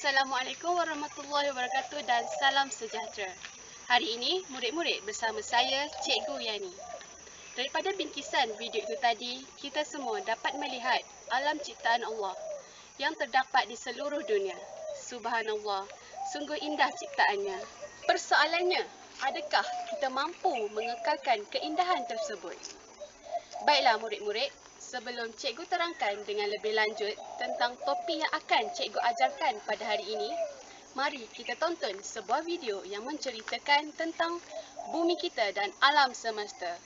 Assalamualaikum warahmatullahi wabarakatuh dan salam sejahtera. Hari ini, murid-murid bersama saya, Cikgu Yani. Daripada bingkisan video itu tadi, kita semua dapat melihat alam ciptaan Allah yang terdapat di seluruh dunia. Subhanallah, sungguh indah ciptaannya. Persoalannya, adakah kita mampu mengekalkan keindahan tersebut? Baiklah murid-murid, sebelum cikgu terangkan dengan lebih lanjut tentang topik yang akan cikgu ajarkan pada hari ini, mari kita tonton sebuah video yang menceritakan tentang bumi kita dan alam semesta.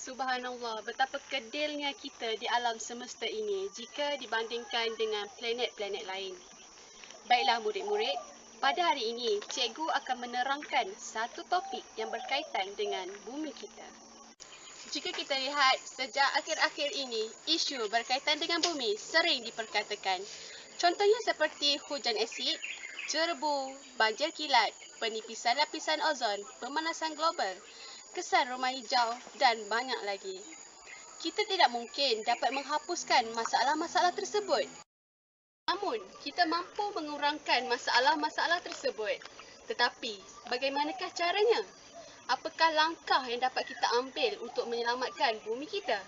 Subhanallah, betapa kedilnya kita di alam semesta ini jika dibandingkan dengan planet-planet lain. Baiklah murid-murid, pada hari ini cikgu akan menerangkan satu topik yang berkaitan dengan bumi kita. Jika kita lihat sejak akhir-akhir ini, isu berkaitan dengan bumi sering diperkatakan. Contohnya seperti hujan asid, cerebu, banjir kilat, penipisan lapisan ozon, pemanasan global, kesan rumah hijau dan banyak lagi. Kita tidak mungkin dapat menghapuskan masalah-masalah tersebut. Namun, kita mampu mengurangkan masalah-masalah tersebut. Tetapi, bagaimanakah caranya? Apakah langkah yang dapat kita ambil untuk menyelamatkan bumi kita?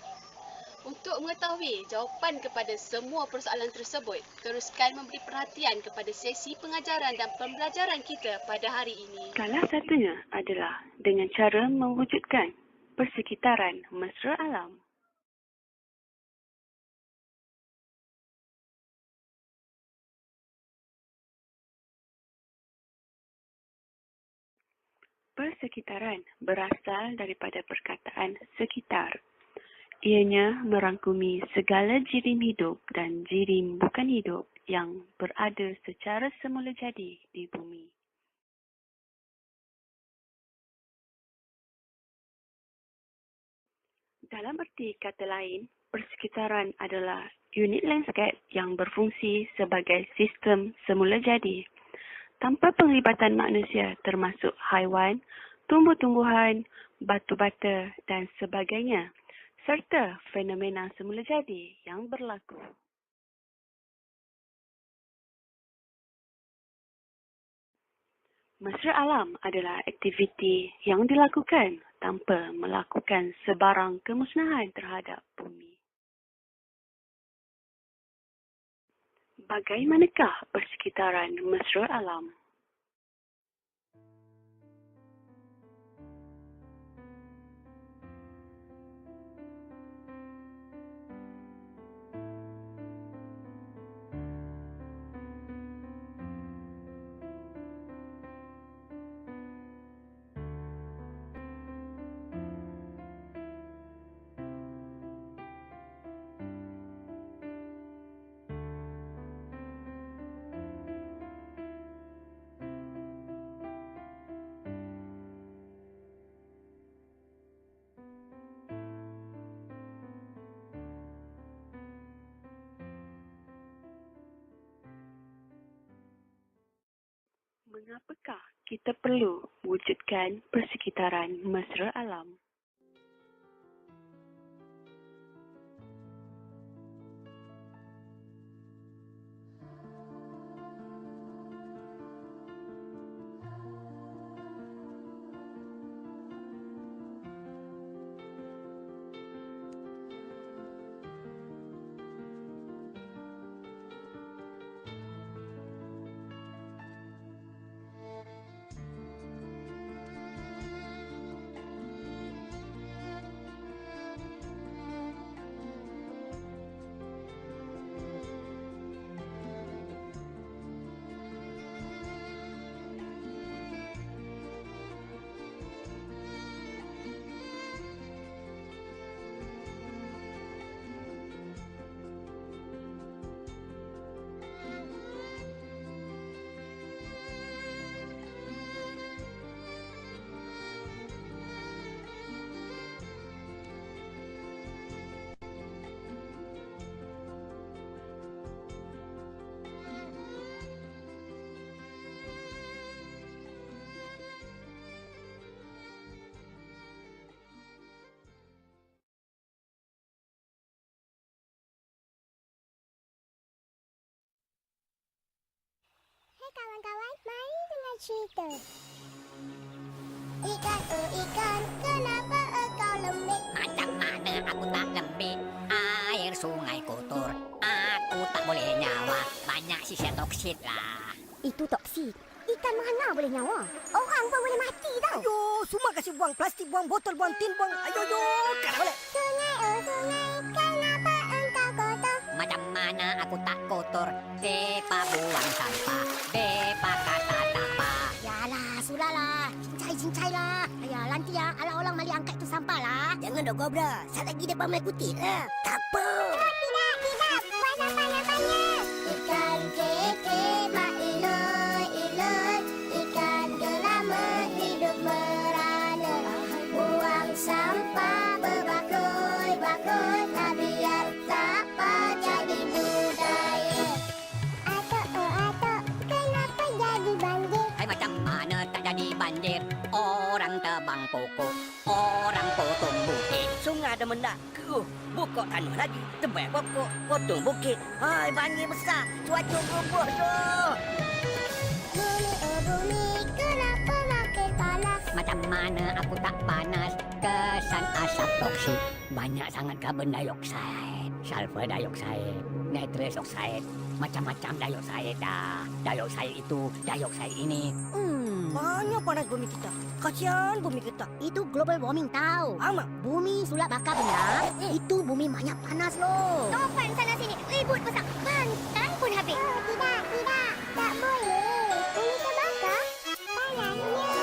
Untuk mengetahui jawapan kepada semua persoalan tersebut, teruskan memberi perhatian kepada sesi pengajaran dan pembelajaran kita pada hari ini. Salah satunya adalah dengan cara mewujudkan persekitaran mesra alam. Persekitaran berasal daripada perkataan sekitar. Ianya merangkumi segala jirim hidup dan jirim bukan hidup yang berada secara semula jadi di bumi. Dalam arti kata lain, persekitaran adalah unit landscape yang berfungsi sebagai sistem semula jadi, tanpa penglibatan manusia termasuk haiwan, tumbuh-tumbuhan, batu bata dan sebagainya, serta fenomena semula jadi yang berlaku. Mesra alam adalah aktiviti yang dilakukan tanpa melakukan sebarang kemusnahan terhadap bumi. Bagaimanakah persekitaran mesra alam? Mengapakah kita perlu wujudkan persekitaran mesra alam? Hai kawan-kawan, mari dengar cerita. Ikan, oh ikan, kenapa engkau lembik? Macam mana aku tak lembik? Air sungai kotor, aku tak boleh nyawa. Banyak sisa toksit lah. Itu toksik. Ikan mana boleh nyawa? Orang pun boleh mati tau. Ayo, semua kasih buang plastik, buang botol, buang tin, buang. Ayo, kalah balik. Sungai, oh sungai, kenapa engkau kotor? Macam mana aku tak kotor? Depa buang sampah, depa kata tapa. Yalah, sudahlah. Cincai lah. Ayah, nanti ya, ala orang mali angkat tu sampah lah. Jangan dok Gobra. Saat lagi depan main kutip lah. Tak apa. Tidak, tidak. Buat banyak-banyak. Ikan keke, mak iloi, iloi. Ikan gelama, hidup merana. Buang sampah, berbakul-bakul. Tak biar tapa jadi budaya. Atok, oh atok. Kenapa jadi banjir? Hai macam mana tak jadi banjir? Orang tebang pokok, orang potong bukit. Sungai ada mendak. Bokok tanah lagi. Tebal pokok, potong bukit. Hai, banjir besar. Cuaca berubah dah. Bumi, oh bumi. Kenapa makin panas? Macam mana aku tak panas? Kesan asap toksik. Banyak sangat karbon dioksida, sulfur dioksida, nitrous oxide. Macam-macam dioksida dah. Dioksida itu, dioksida ini. Banyak panas bumi kita. Kasihan bumi kita. Itu global warming tau. Amat. Bumi sulap bakar benda. Itu bumi banyak panas loh. Topan sana sini. Ribut besar. Pantan pun habis. Oh, tidak, tidak. Tak boleh. Bumi terbakar. Panasnya.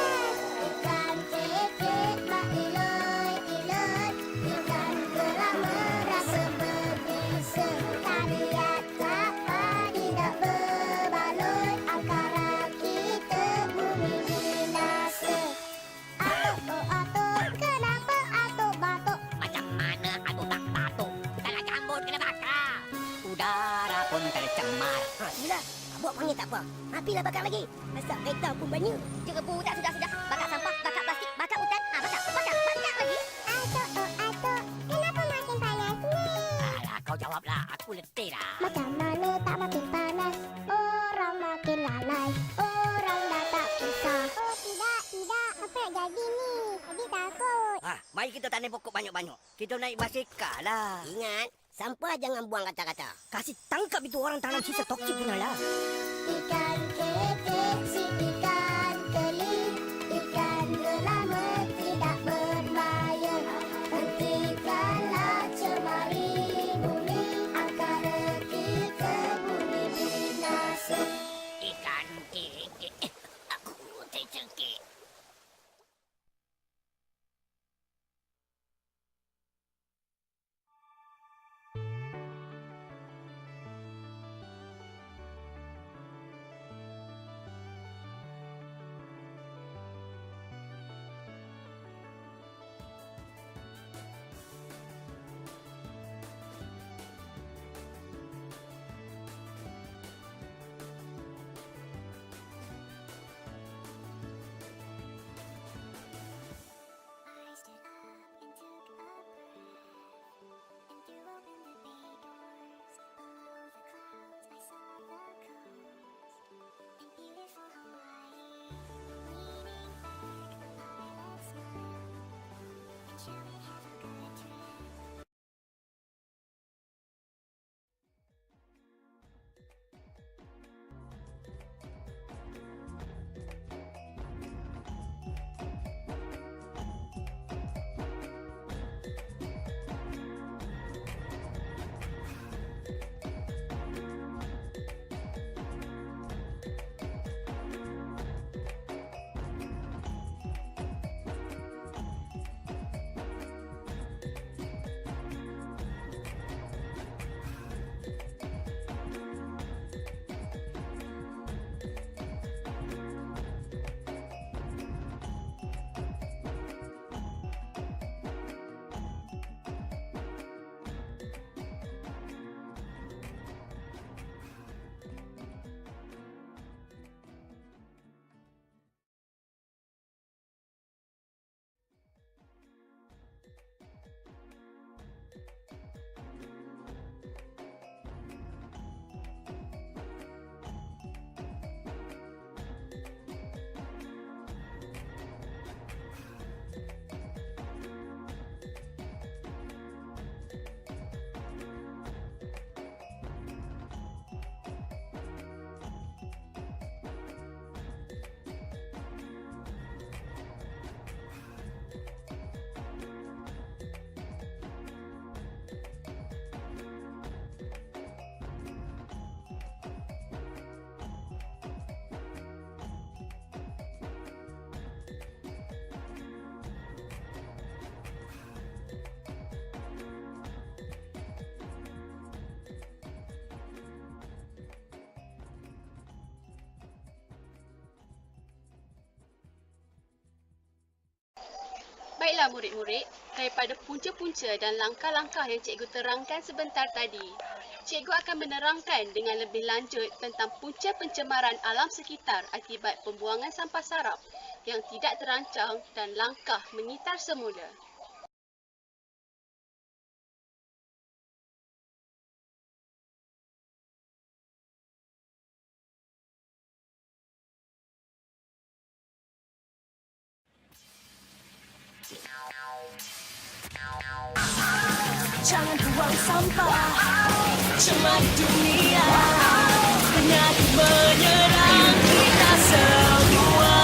Ikan cekik, mak iloi, iloi. Ikan gelama, rasa berbisa. Tariat tapa, tidak berbaloi. Angkara kita bumi binasa. Atuk, oh atuk. Kenapa atuk batuk? Macam mana aku tak batuk? Kalau jambut kena bakar. Udara pun tercemar. Ha, sila. Abang panggil tak apa. Api lah bakar lagi. Asap kereta pun banyak. Jerebu dah sudah. Bakar sampah, bakar plastik, bakar hutan. Bakar lagi. Atuk, oh atuk. Kenapa makin panas ni? Alah, kau jawablah. Aku letih dah. Macam mana tak makin panas? Orang makin lalai. Orang dah tak kisah. Oh tidak. Apa yang jadi ni? Jadi takut. Ah, mari kita tanam pokok banyak-banyak. Kita naik basikal lah. Ingat, sampah jangan buang kata-kata. Kasih tangkap itu orang tanam sisa toksik pun lah. Ikan kekek, si ikan keli. Ikan gelama tidak berbahaya. Hentikanlah cemari bumi. Angkara kita bumi binasa. Ikan keke. Aku tercengkik. Baiklah murid-murid, daripada punca-punca dan langkah-langkah yang cikgu terangkan sebentar tadi, cikgu akan menerangkan dengan lebih lanjut tentang punca pencemaran alam sekitar akibat pembuangan sampah sarap yang tidak terancang dan langkah mengitar semula. Jangan buang sampah cuma di dunia, penyakit menyerang kita semua.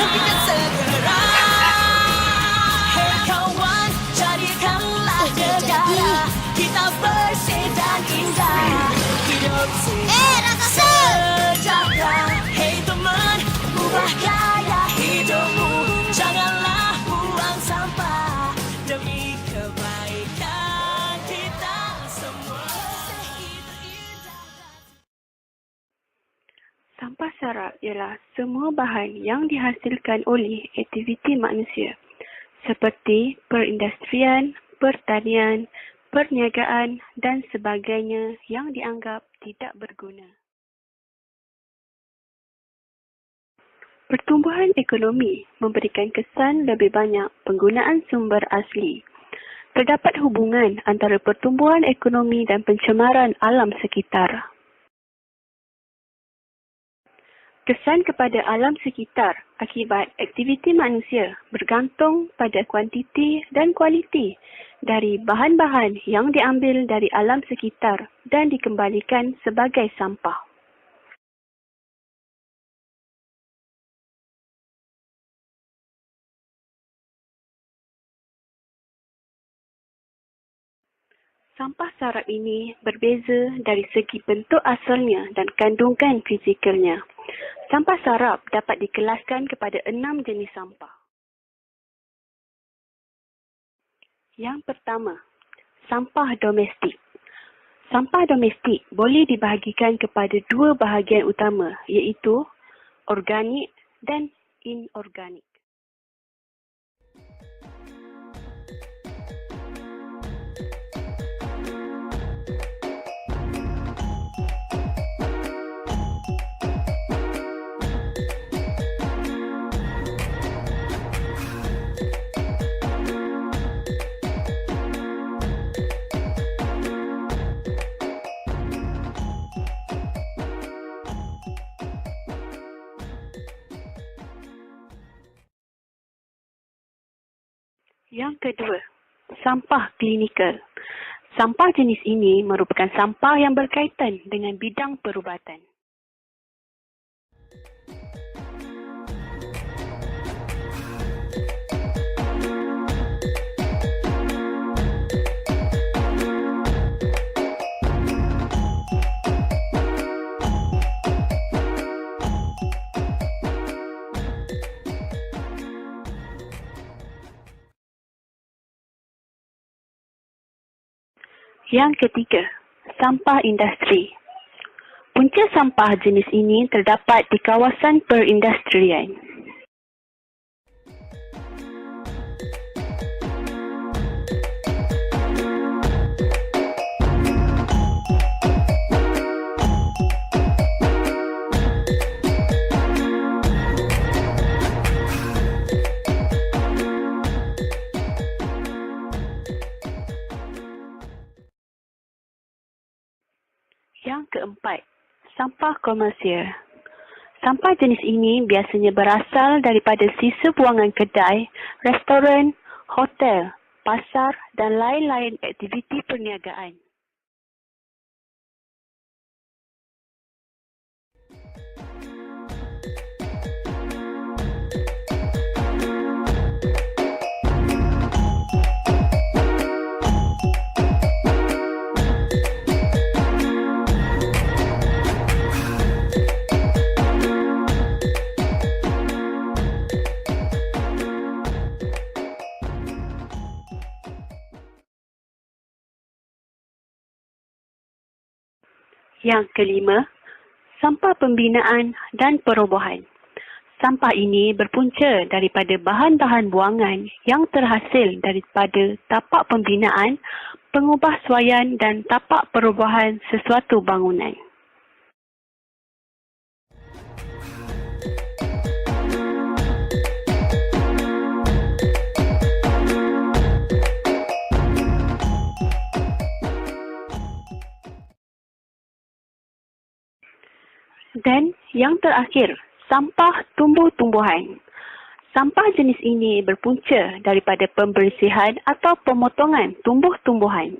Hentikan segera, hei kawan, jadikanlah negara kita bersih dan indah. Hidup sejahtera, hei teman, ubah gaya hidupmu. Janganlah buang sampah demi kebaikan kita semua. Sampah sarap ialah semua bahan yang dihasilkan oleh aktiviti manusia seperti perindustrian, pertanian, perniagaan dan sebagainya yang dianggap tidak berguna. Pertumbuhan ekonomi memberikan kesan lebih banyak penggunaan sumber asli. Terdapat hubungan antara pertumbuhan ekonomi dan pencemaran alam sekitar. Kesan kepada alam sekitar akibat aktiviti manusia bergantung pada kuantiti dan kualiti dari bahan-bahan yang diambil dari alam sekitar dan dikembalikan sebagai sampah. Sampah sarap ini berbeza dari segi bentuk asalnya dan kandungan fizikalnya. Sampah sarap dapat dikelaskan kepada 6 jenis sampah. Yang pertama, sampah domestik. Sampah domestik boleh dibahagikan kepada 2 bahagian utama, iaitu organik dan inorganik. Yang kedua, sampah klinikal. Sampah jenis ini merupakan sampah yang berkaitan dengan bidang perubatan. Yang ketiga, sampah industri. Punca sampah jenis ini terdapat di kawasan perindustrian. Yang keempat, sampah komersial. Sampah jenis ini biasanya berasal daripada sisa buangan kedai, restoran, hotel, pasar dan lain-lain aktiviti perniagaan. Yang kelima, sampah pembinaan dan perobohan. Sampah ini berpunca daripada bahan-bahan buangan yang terhasil daripada tapak pembinaan, pengubahsuaian dan tapak perubahan sesuatu bangunan. Dan yang terakhir, sampah tumbuh-tumbuhan. Sampah jenis ini berpunca daripada pembersihan atau pemotongan tumbuh-tumbuhan.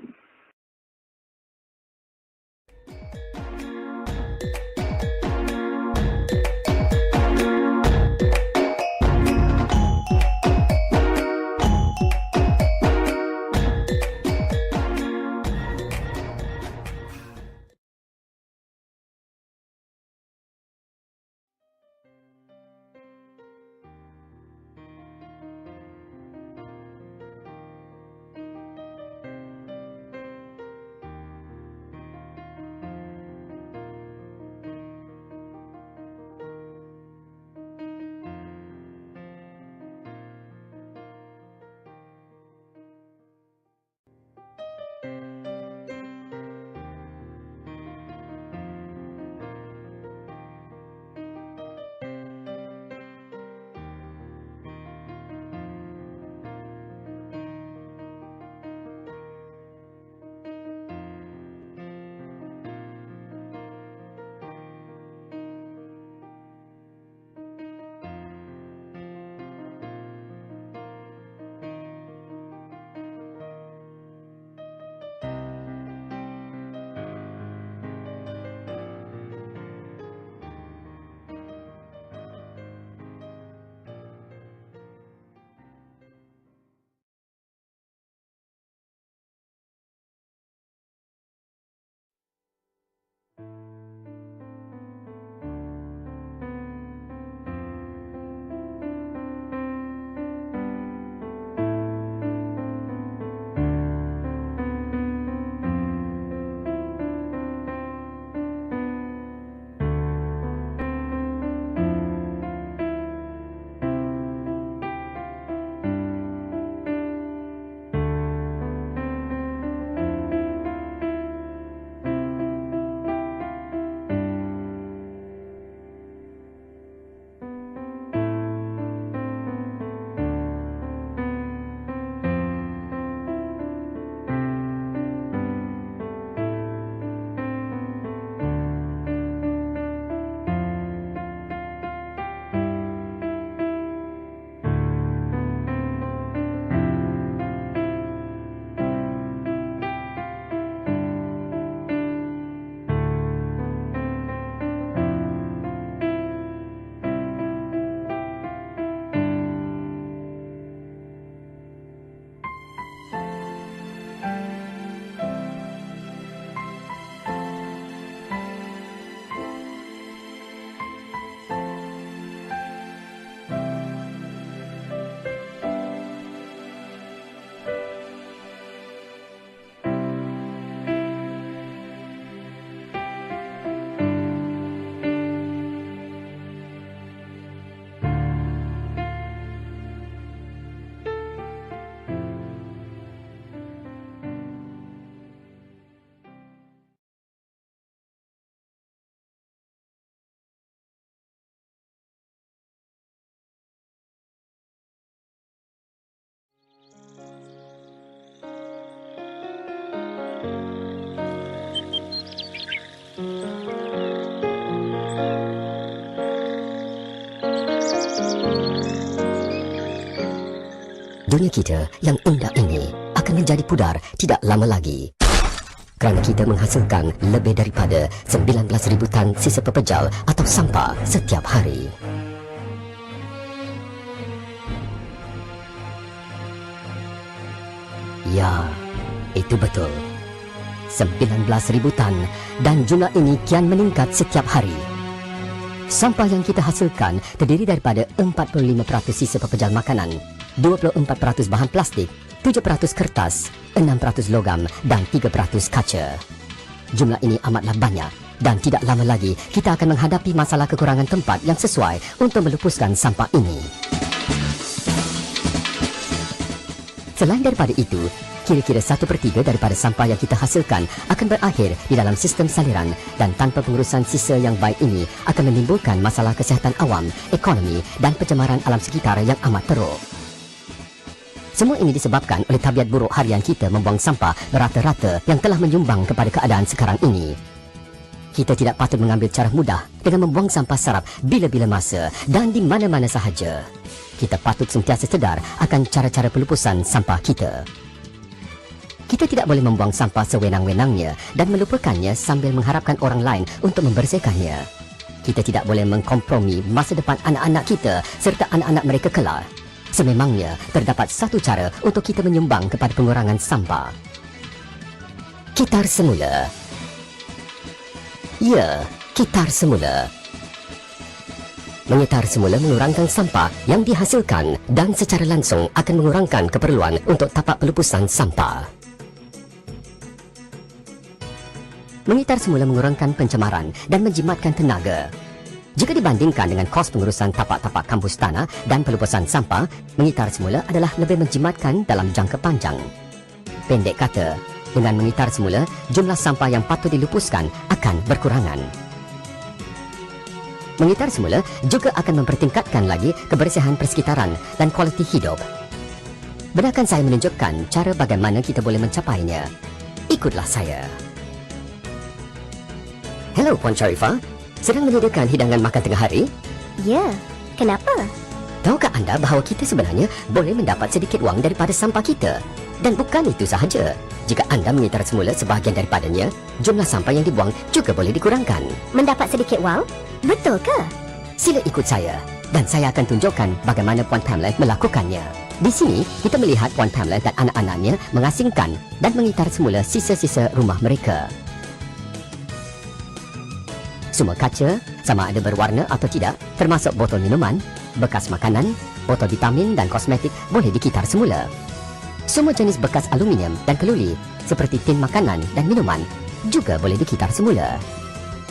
Dunia kita yang indah ini akan menjadi pudar tidak lama lagi. Kerana kita menghasilkan lebih daripada 19,000 tan sisa pepejal atau sampah setiap hari. Ya, itu betul. 19,000 tan dan jumlah ini kian meningkat setiap hari. Sampah yang kita hasilkan terdiri daripada 45% sisa pepejal makanan, 24% bahan plastik, 7% kertas, 6% logam dan 3% kaca. Jumlah ini amatlah banyak Dan tidak lama lagi, kita akan menghadapi masalah kekurangan tempat yang sesuai untuk melupuskan sampah ini. Selain daripada itu, kira-kira 1/3 daripada sampah yang kita hasilkan akan berakhir di dalam sistem saliran dan tanpa pengurusan sisa yang baik ini akan menimbulkan masalah kesihatan awam, ekonomi dan pencemaran alam sekitar yang amat teruk. Semua ini disebabkan oleh tabiat buruk harian kita membuang sampah berata-rata yang telah menyumbang kepada keadaan sekarang ini. Kita tidak patut mengambil cara mudah dengan membuang sampah sarap bila-bila masa dan di mana-mana sahaja. Kita patut sentiasa sedar akan cara-cara pelupusan sampah kita. Kita tidak boleh membuang sampah sewenang-wenangnya dan melupakannya sambil mengharapkan orang lain untuk membersihkannya. Kita tidak boleh mengkompromi masa depan anak-anak kita serta anak-anak mereka kelak. Sememangnya, terdapat satu cara untuk kita menyumbang kepada pengurangan sampah. Kitar semula. Ya, kitar semula. Mengitar semula mengurangkan sampah yang dihasilkan dan secara langsung akan mengurangkan keperluan untuk tapak pelupusan sampah. Mengitar semula mengurangkan pencemaran dan menjimatkan tenaga. Jika dibandingkan dengan kos pengurusan tapak-tapak kampus tanah dan pelupusan sampah, mengitar semula adalah lebih menjimatkan dalam jangka panjang. Pendek kata, dengan mengitar semula, jumlah sampah yang patut dilupuskan akan berkurangan. Mengitar semula juga akan mempertingkatkan lagi kebersihan persekitaran dan kualiti hidup. Benarkan saya menunjukkan cara bagaimana kita boleh mencapainya. Ikutlah saya. Hello, Puan Sharifah. Sedang menyediakan hidangan makan tengah hari? Ya, kenapa? Tahukah anda bahawa kita sebenarnya boleh mendapat sedikit wang daripada sampah kita? Dan bukan itu sahaja. Jika anda mengitar semula sebahagian daripadanya, jumlah sampah yang dibuang juga boleh dikurangkan. Mendapat sedikit wang? Betul ke? Sila ikut saya dan saya akan tunjukkan bagaimana Puan Pamela melakukannya. Di sini, kita melihat Puan Pamela dan anak-anaknya mengasingkan dan mengitar semula sisa-sisa rumah mereka. Semua kaca, sama ada berwarna atau tidak, termasuk botol minuman, bekas makanan, botol vitamin dan kosmetik boleh dikitar semula. Semua jenis bekas aluminium dan keluli seperti tin makanan dan minuman juga boleh dikitar semula.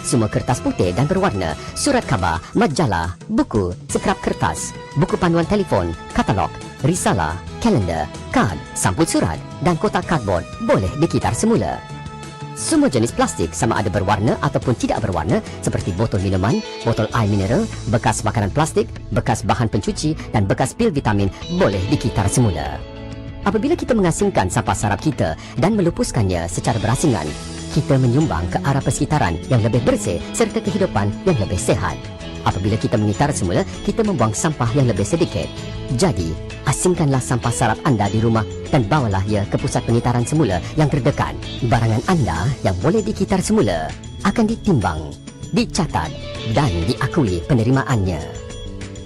Semua kertas putih dan berwarna, surat khabar, majalah, buku, skrap kertas, buku panduan telefon, katalog, risalah, kalender, kad, sampul surat dan kotak kardbord boleh dikitar semula. Semua jenis plastik sama ada berwarna ataupun tidak berwarna seperti botol minuman, botol air mineral, bekas makanan plastik, bekas bahan pencuci dan bekas pil vitamin boleh dikitar semula. Apabila kita mengasingkan sampah sarap kita dan melupuskannya secara berasingan, kita menyumbang ke arah persekitaran yang lebih bersih serta kehidupan yang lebih sehat. Apabila kita mengitar semula, kita membuang sampah yang lebih sedikit. Jadi, asingkanlah sampah sarap anda di rumah dan bawalah ia ke pusat pengitaran semula yang terdekat. Barangan anda yang boleh dikitar semula akan ditimbang, dicatat dan diakui penerimaannya.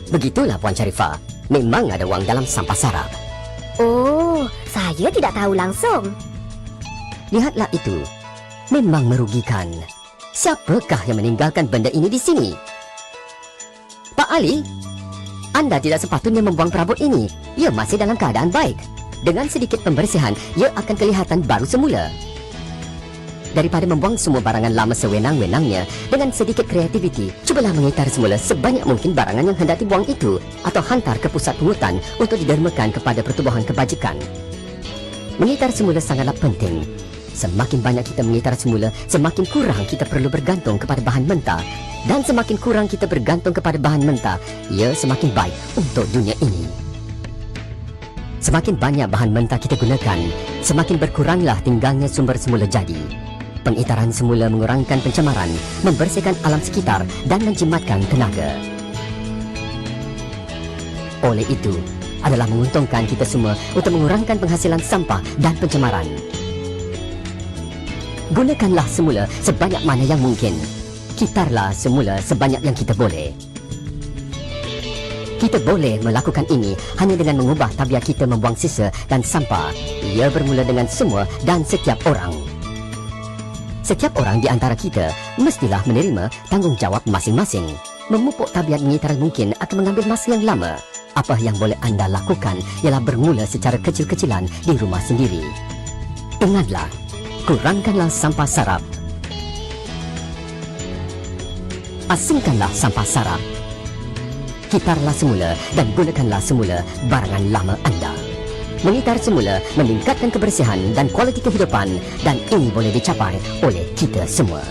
Begitulah Puan Sharifah, memang ada wang dalam sampah sarap. Oh, saya tidak tahu langsung. Lihatlah itu, memang merugikan. Siapakah yang meninggalkan benda ini di sini? Pak Ali, anda tidak sepatutnya membuang perabot ini. Ia masih dalam keadaan baik. Dengan sedikit pembersihan, ia akan kelihatan baru semula. Daripada membuang semua barangan lama sewenang-wenangnya, dengan sedikit kreativiti, cubalah mengitar semula sebanyak mungkin barangan yang hendak dibuang itu atau hantar ke pusat pungutan untuk didermakan kepada pertubuhan kebajikan. Mengitar semula sangatlah penting. Semakin banyak kita mengitar semula, semakin kurang kita perlu bergantung kepada bahan mentah. Dan semakin kurang kita bergantung kepada bahan mentah, ia semakin baik untuk dunia ini. Semakin banyak bahan mentah kita gunakan, semakin berkuranglah tinggalnya sumber semula jadi. Pengitaran semula mengurangkan pencemaran, membersihkan alam sekitar dan menjimatkan tenaga. Oleh itu, adalah menguntungkan kita semua untuk mengurangkan penghasilan sampah dan pencemaran. Gunakanlah semula sebanyak mana yang mungkin. Kitarlah semula sebanyak yang kita boleh. Kita boleh melakukan ini hanya dengan mengubah tabiat kita membuang sisa dan sampah. Ia bermula dengan semua dan setiap orang. Setiap orang di antara kita mestilah menerima tanggungjawab masing-masing. Memupuk tabiat mengitaran mungkin akan mengambil masa yang lama. Apa yang boleh anda lakukan ialah bermula secara kecil-kecilan di rumah sendiri. Ingatlah, kurangkanlah sampah sarap. asingkanlah sampah sarap. Kitarlah semula dan gunakanlah semula barangan lama anda. Mengitar semula meningkatkan kebersihan dan kualiti kehidupan, dan ini boleh dicapai oleh kita semua.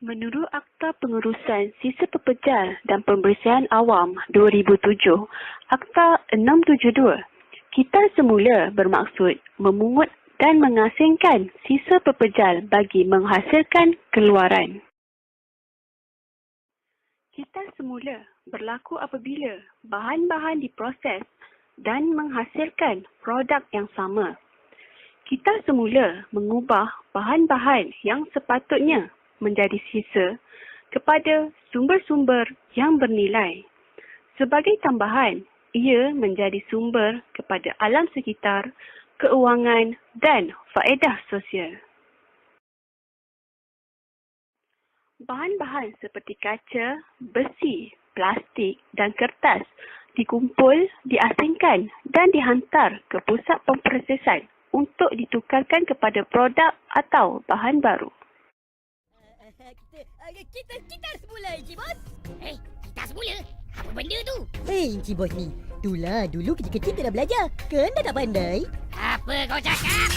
Menurut Akta Pengurusan Sisa Pepejal dan Pembersihan Awam 2007, Akta 672, kitar semula bermaksud memungut dan mengasingkan sisa pepejal bagi menghasilkan keluaran. Kitar semula berlaku apabila bahan-bahan diproses dan menghasilkan produk yang sama. Kitar semula mengubah bahan-bahan yang sepatutnya menjadi sisa kepada sumber-sumber yang bernilai. Sebagai tambahan, ia menjadi sumber kepada alam sekitar, keuangan dan faedah sosial. Bahan-bahan seperti kaca, besi, plastik dan kertas dikumpul, diasingkan dan dihantar ke pusat pemprosesan untuk ditukarkan kepada produk atau bahan baru. Kita semula, Encik Bos. Kita semula? Apa benda tu? Encik Bos ni, itulah dulu ketika kita dah belajar. Kan dah tak pandai? Apa kau cakap?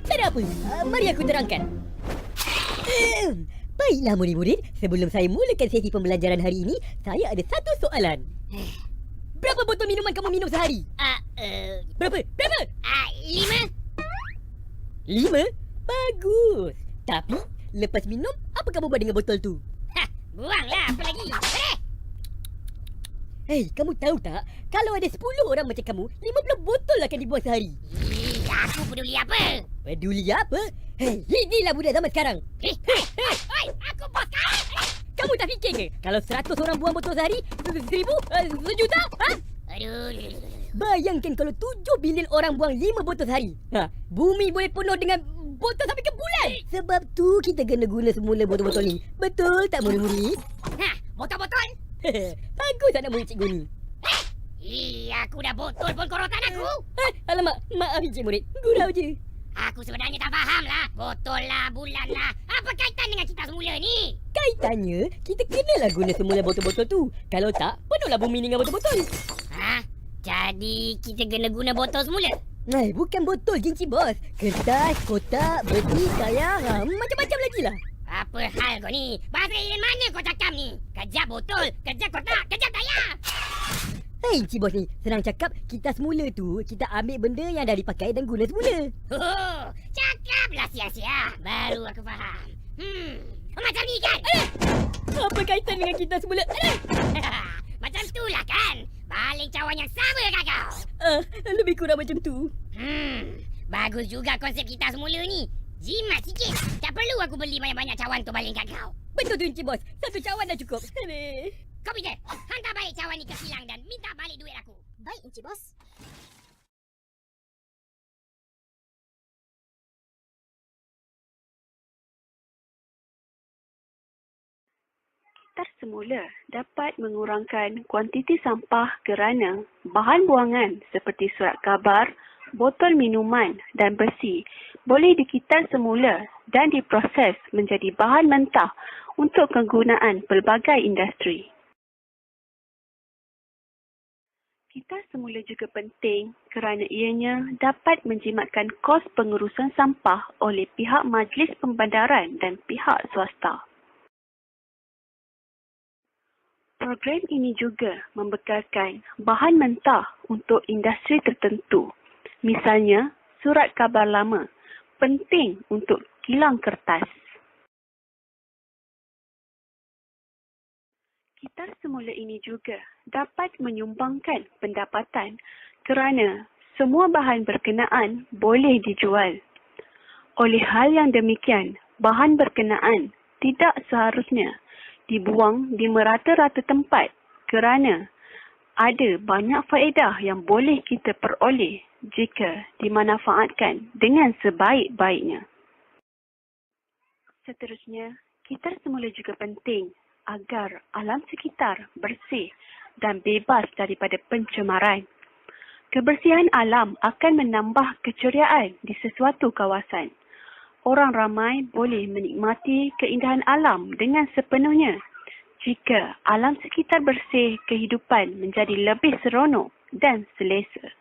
Tak ada apa. Mari aku terangkan. Baiklah murid-murid, sebelum saya mulakan sesi pembelajaran hari ini, saya ada satu soalan. Berapa botol minuman kamu minum sehari? Berapa? 5? Bagus. Tapi, lepas minum, apa kamu buat dengan botol tu? Buanglah, apa lagi? Hei, kamu tahu tak? Kalau ada 10 orang macam kamu, 50 botol akan dibuang sehari. Aku peduli apa? Peduli apa? Hei, inilah budak zaman sekarang. Oi, aku bos kau. Kamu tak fikir ke? Kalau 100 orang buang botol sehari, 1000, sejuta? Ha? Aduh. Bayangkan kalau 7 bilion orang buang 5 botol sehari. Bumi boleh penuh dengan botol sampai ke bulan. Sebab tu kita kena guna semula botol-botol ni. Betul tak murid-murid? Botol-botol? Bagus anak murid cikgu ni. Aku dah botol pun korotan aku. Alamak, maaf Encik Murid. Gurau je. Aku sebenarnya tak faham lah. Botol lah, bulan lah. Apa kaitan dengan kita semula ni? Kaitannya, kita kenalah guna semula botol-botol tu. Kalau tak, penuhlah bumi dengan botol-botol. Jadi kita kena guna botol semula? Bukan botol je Encik Bos. Kertas, kotak, besi, tayar, macam-macam lagi lah. Apa hal kau ni? Bahasa alien mana kau cakap ni? Kejap botol, kejap kotak, kejap tayar. Hei Encik Bos ni, senang cakap, kita semula tu, kita ambil benda yang dah dipakai dan guna semula. Cakaplah sia-sia. Baru aku faham. Macam ni kan? Apa kaitan dengan kita semula? Macam tu lah kan? Baling cawan yang sama kat kau. Lebih kurang macam tu. Bagus juga konsep kita semula ni. Jimat sikit. Tak perlu aku beli banyak-banyak cawan tu baling kat kau. Betul tu Encik Bos. Satu cawan dah cukup. Kau fikir, hantar balik cawan ni ke kilang dan minta balik duit aku. Baik, Encik Bos. Kitar semula dapat mengurangkan kuantiti sampah kerana bahan buangan seperti surat khabar, botol minuman dan besi boleh dikitar semula dan diproses menjadi bahan mentah untuk kegunaan pelbagai industri. Kitar semula juga penting kerana ianya dapat menjimatkan kos pengurusan sampah oleh pihak majlis pembandaran dan pihak swasta. Program ini juga membekalkan bahan mentah untuk industri tertentu. Misalnya, surat khabar lama penting untuk kilang kertas. Kitar semula ini juga dapat menyumbangkan pendapatan kerana semua bahan berkenaan boleh dijual. Oleh hal yang demikian, bahan berkenaan tidak seharusnya dibuang di merata-rata tempat kerana ada banyak faedah yang boleh kita peroleh jika dimanfaatkan dengan sebaik-baiknya. Seterusnya, kitar semula juga penting agar alam sekitar bersih dan bebas daripada pencemaran. Kebersihan alam akan menambah keceriaan di sesuatu kawasan. Orang ramai boleh menikmati keindahan alam dengan sepenuhnya. Jika alam sekitar bersih, kehidupan menjadi lebih seronok dan selesa.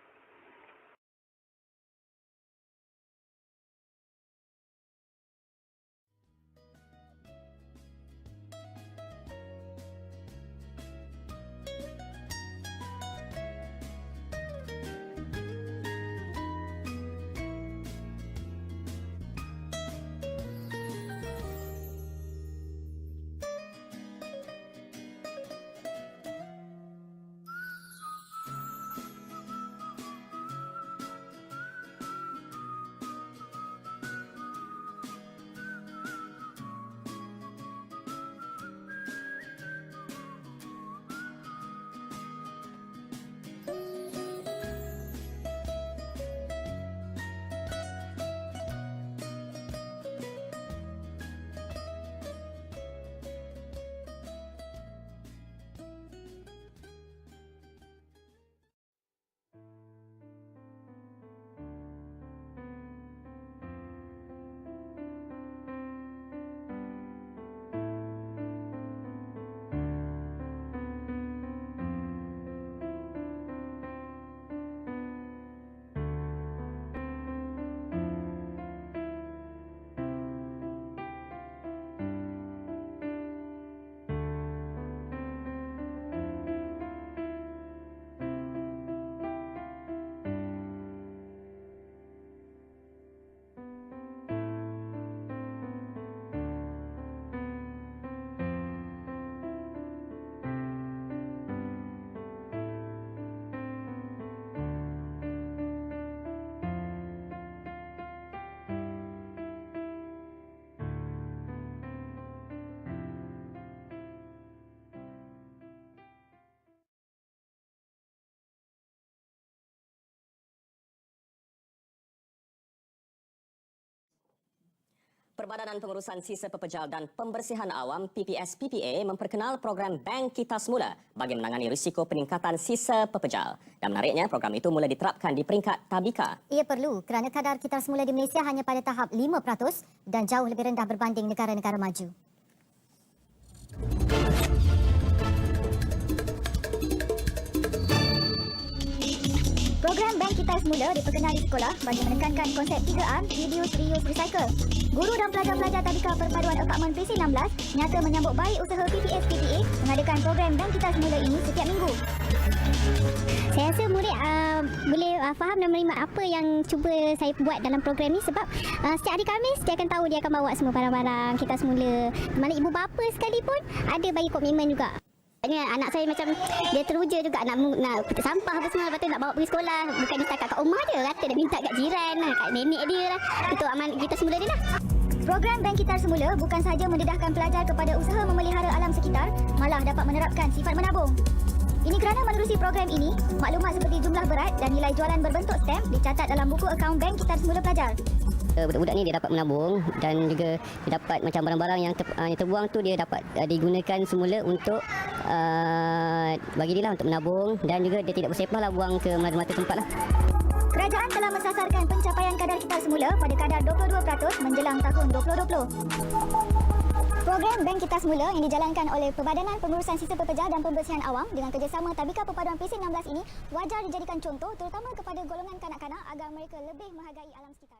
Perbadanan Pengurusan Sisa Pepejal dan Pembersihan Awam PPS-PPA memperkenal program Bank Kita Semula bagi menangani risiko peningkatan sisa pepejal. Dan menariknya, program itu mula diterapkan di peringkat tabika. Ia perlu kerana kadar kitar semula di Malaysia hanya pada tahap 5% dan jauh lebih rendah berbanding negara-negara maju. Program Bank Kita Semula diperkenal di sekolah bagi menekankan konsep 3R, Reduce, Reuse, Recycle. Guru dan pelajar-pelajar Tabika Perpaduan Apartmen PC16 nyata menyambut baik usaha PPS-PPA mengadakan program Bank Kita Semula ini setiap minggu. Saya rasa murid boleh faham dan menerima apa yang cuba saya buat dalam program ni sebab setiap hari Khamis dia akan tahu dia akan bawa semua barang-barang kita semula. Mana ibu bapa sekalipun ada bagi komitmen juga. Anak saya macam dia teruja juga nak petik sampah apa semua, lepas tu nak bawa pergi sekolah. Bukan setakat kat rumah dia, kata dia minta kat jiran, kat nenek dia lah. Itu aman kita semula dia lah. Program Bank Kita Semula bukan sahaja mendedahkan pelajar kepada usaha memelihara alam sekitar, malah dapat menerapkan sifat menabung. Ini kerana menerusi program ini, maklumat seperti jumlah berat dan nilai jualan berbentuk stamp dicatat dalam buku akaun Bank Kita Semula Pelajar. Budak-budak ni dia dapat menabung dan juga dia dapat macam barang-barang yang terbuang tu dia dapat digunakan semula untuk bagi dia lah untuk menabung dan juga dia tidak bersepah lah buang ke mata-mata tempat lah. Kerajaan telah mensasarkan pencapaian kadar kitar semula pada kadar 22% menjelang tahun 2020. Program Bank Kita Semula yang dijalankan oleh Perbadanan Pengurusan Sisa Pepejal dan Pembersihan Awam dengan kerjasama Tabika Perpaduan PC16 ini wajar dijadikan contoh terutama kepada golongan kanak-kanak agar mereka lebih menghargai alam sekitar.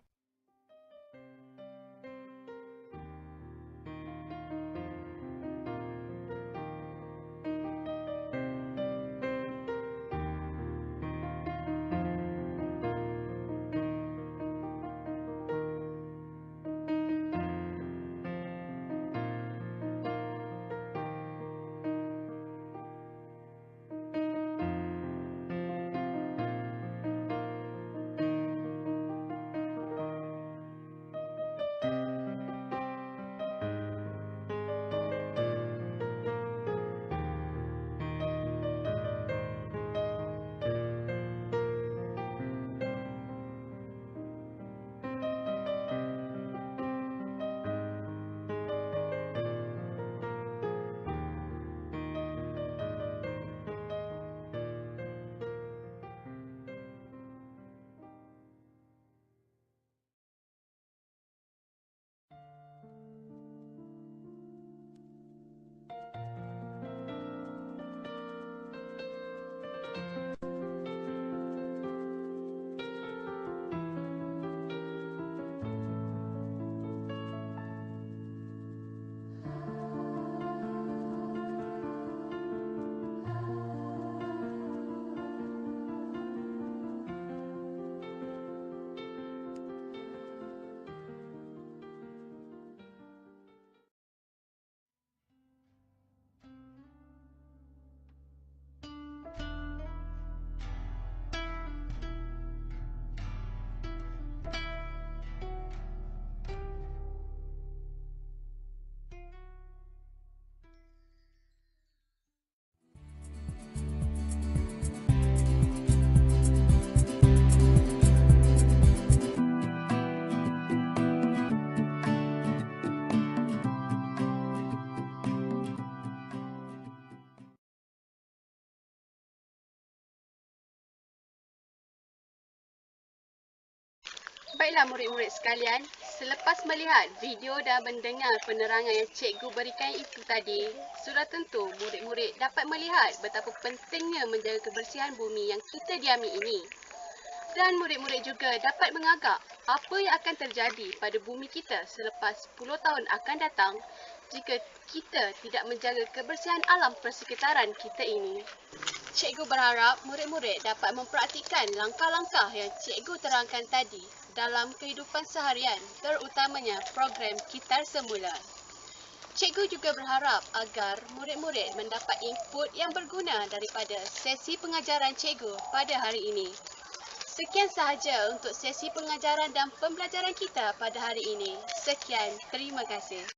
Baiklah murid-murid sekalian, selepas melihat video dan mendengar penerangan yang cikgu berikan itu tadi, sudah tentu murid-murid dapat melihat betapa pentingnya menjaga kebersihan bumi yang kita diami ini. Dan murid-murid juga dapat mengagak apa yang akan terjadi pada bumi kita selepas 10 tahun akan datang jika kita tidak menjaga kebersihan alam persekitaran kita ini. Cikgu berharap murid-murid dapat mempraktikkan langkah-langkah yang cikgu terangkan tadi dalam kehidupan seharian, terutamanya program Kitar Semula. Cikgu juga berharap agar murid-murid mendapat input yang berguna daripada sesi pengajaran cikgu pada hari ini. Sekian sahaja untuk sesi pengajaran dan pembelajaran kita pada hari ini. Sekian, terima kasih.